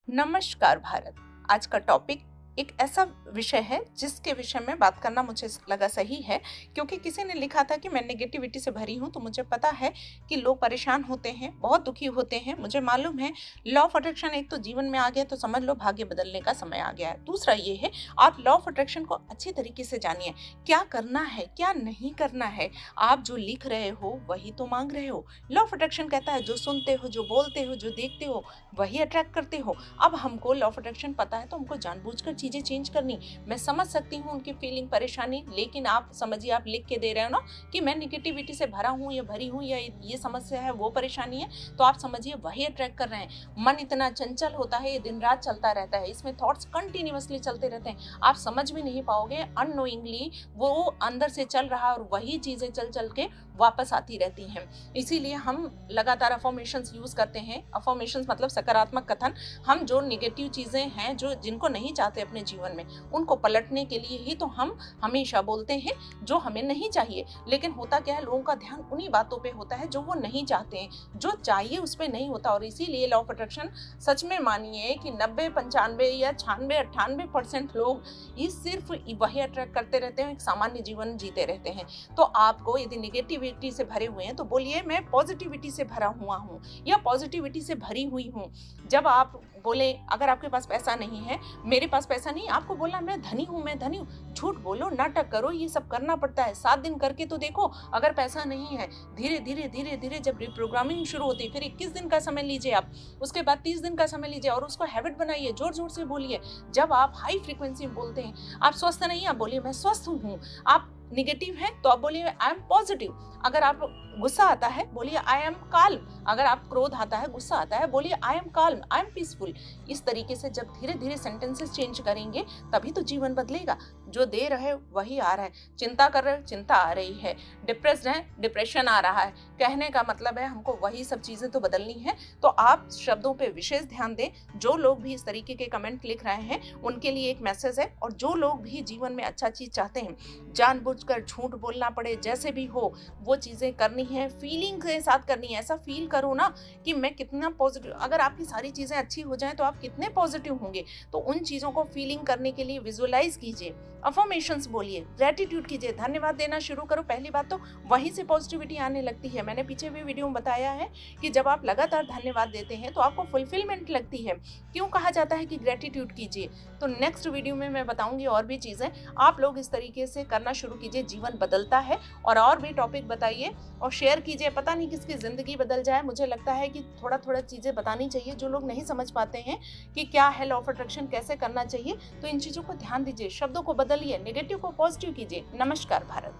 नमस्कार भारत। आज का टॉपिक एक ऐसा विषय है जिसके विषय में बात करना मुझे लगा सही है, क्योंकि किसी ने लिखा था कि मैं नेगेटिविटी से भरी हूँ। तो मुझे पता है कि लोग परेशान होते हैं, बहुत दुखी होते हैं। मुझे मालूम है लॉ ऑफ अट्रैक्शन एक तो जीवन में आ गया तो समझ लो भाग्य बदलने का समय आ गया है। दूसरा ये है, आप लॉ ऑफ अट्रैक्शन को अच्छी तरीके से जानिए, क्या करना है क्या नहीं करना है। आप जो लिख रहे हो वही तो मांग रहे हो। लॉ ऑफ अट्रैक्शन कहता है जो सुनते हो, जो बोलते हो, जो देखते हो वही अट्रैक्ट करते हो। अब हमको लॉ ऑफ अट्रैक्शन पता है तो हमको जानबूझकर चीजें चेंज करनी। मैं समझ सकती हूँ उनकी फीलिंग, परेशानी, लेकिन आप समझिए, आप लिख के दे रहे हो ना कि मैं नेगेटिविटी से भरा हूँ या भरी हूँ, या ये समस्या है, वो परेशानी है, तो आप समझिए वही अट्रैक्ट कर रहे हैं। मन इतना चंचल होता है, ये दिन रात चलता रहता है, इसमें थॉट्स कंटिन्यूअसली चलते रहते हैं। आप समझ भी नहीं पाओगे, अननोइंगली वो अंदर से चल रहा है और वही चीजें चल चल के वापस आती रहती हैं। इसीलिए हम लगातार अफर्मेशंस यूज करते हैं। अफर्मेशंस मतलब सकारात्मक कथन। हम जो नेगेटिव चीजें हैं, जो जिनको नहीं चाहते अपने जीवन में, उनको पलटने के लिए ही तो हम हमेशा बोलते हैं जो हमें नहीं चाहिए। लेकिन होता क्या है, लोगों का ध्यान उन्हीं बातों पे होता है जो वो नहीं चाहते हैं, जो चाहिए उस पे नहीं होता। और इसीलिए लॉ ऑफ अट्रैक्शन सच में मानिए कि 90, 95 या 96, 98% लोग ये सिर्फ वही अट्रैक्ट करते रहते हैं, एक सामान्य जीवन जीते रहते हैं। तो आपको यदि नेगेटिविटी से भरे हुए हैं तो बोलिए मैं पॉजिटिविटी से भरा हुआ हूँ या पॉजिटिविटी से भरी हुई हूँ। जब आप बोले, अगर आपके पास पैसा नहीं है, मेरे पास पैसा नहीं, आपको बोलना मैं धनी हूँ, मैं धनी हूँ। झूठ बोलो, नाटक करो, ये सब करना पड़ता है। 7 दिन करके तो देखो, अगर पैसा नहीं है, धीरे धीरे धीरे धीरे जब रिप्रोग्रामिंग शुरू होती है, फिर 21 दिन का समय लीजिए आप, उसके बाद 30 दिन का समय लीजिए और उसको हैबिट बनाइए, जोर जोर से बोलिए। जब आप हाई फ्रीक्वेंसी में बोलते हैं, आप स्वस्थ नहीं, आप बोलिए मैं स्वस्थ हूँ। आप निगेटिव है तो आप बोलिए आई एम पॉजिटिव। अगर आप गुस्सा आता है बोलिए आई एम काल्म। अगर आप क्रोध आता है, गुस्सा आता है, बोलिए I am calm, I am peaceful. इस तरीके से जब धीरे धीरे सेंटेंसेस चेंज करेंगे तभी तो जीवन बदलेगा। जो दे रहे हो वही आ रहा है। चिंता कर रहे हो, चिंता आ रही है। डिप्रेस्ड है, डिप्रेशन आ रहा है। कहने का मतलब है हमको वही सब चीजें तो बदलनी है। तो आप शब्दों पे विशेष ध्यान दें। जो लोग भी इस तरीके के कमेंट लिख रहे हैं उनके लिए एक मैसेज है, और जो लोग भी जीवन में अच्छा चीज चाहते हैं, जानबूझकर झूठ बोलना पड़े, जैसे भी हो वो चीजें करनी है, फीलिंग के साथ करनी है। ऐसा फील करो ना कि मैं कितना पॉजिटिव। अगर आपकी सारी चीजें अच्छी हो जाएं तो आप कितने पॉजिटिव होंगे। तो उन चीजों को फीलिंग करने के लिए विजुअलाइज कीजिए, अफर्मेशंस बोलिए, ग्रेटिट्यूड कीजिए, धन्यवाद देना शुरू करो। पहली बात तो वहीं से पॉजिटिविटी आने लगती है। मैंने पीछे भी वीडियो में बताया है कि जब आप लगातार धन्यवाद देते हैं तो आपको फुलफिलमेंट लगती है। क्यों कहा जाता है कि ग्रेटिट्यूड कीजिए, तो नेक्स्ट वीडियो में मैं बताऊंगी और भी चीजें। आप लोग इस तरीके से करना शुरू कीजिए, जीवन बदलता है। और भी टॉपिक बताइए और शेयर कीजिए। पता नहीं किसकी जिंदगी बदल जाए। मुझे लगता है कि थोड़ा थोड़ा चीजें बतानी चाहिए। जो लोग नहीं समझ पाते हैं कि क्या है लॉ ऑफ अट्रैक्शन, कैसे करना चाहिए, तो इन चीजों को ध्यान दीजिए, शब्दों को बदलिए, नेगेटिव को पॉजिटिव कीजिए। नमस्कार भारत।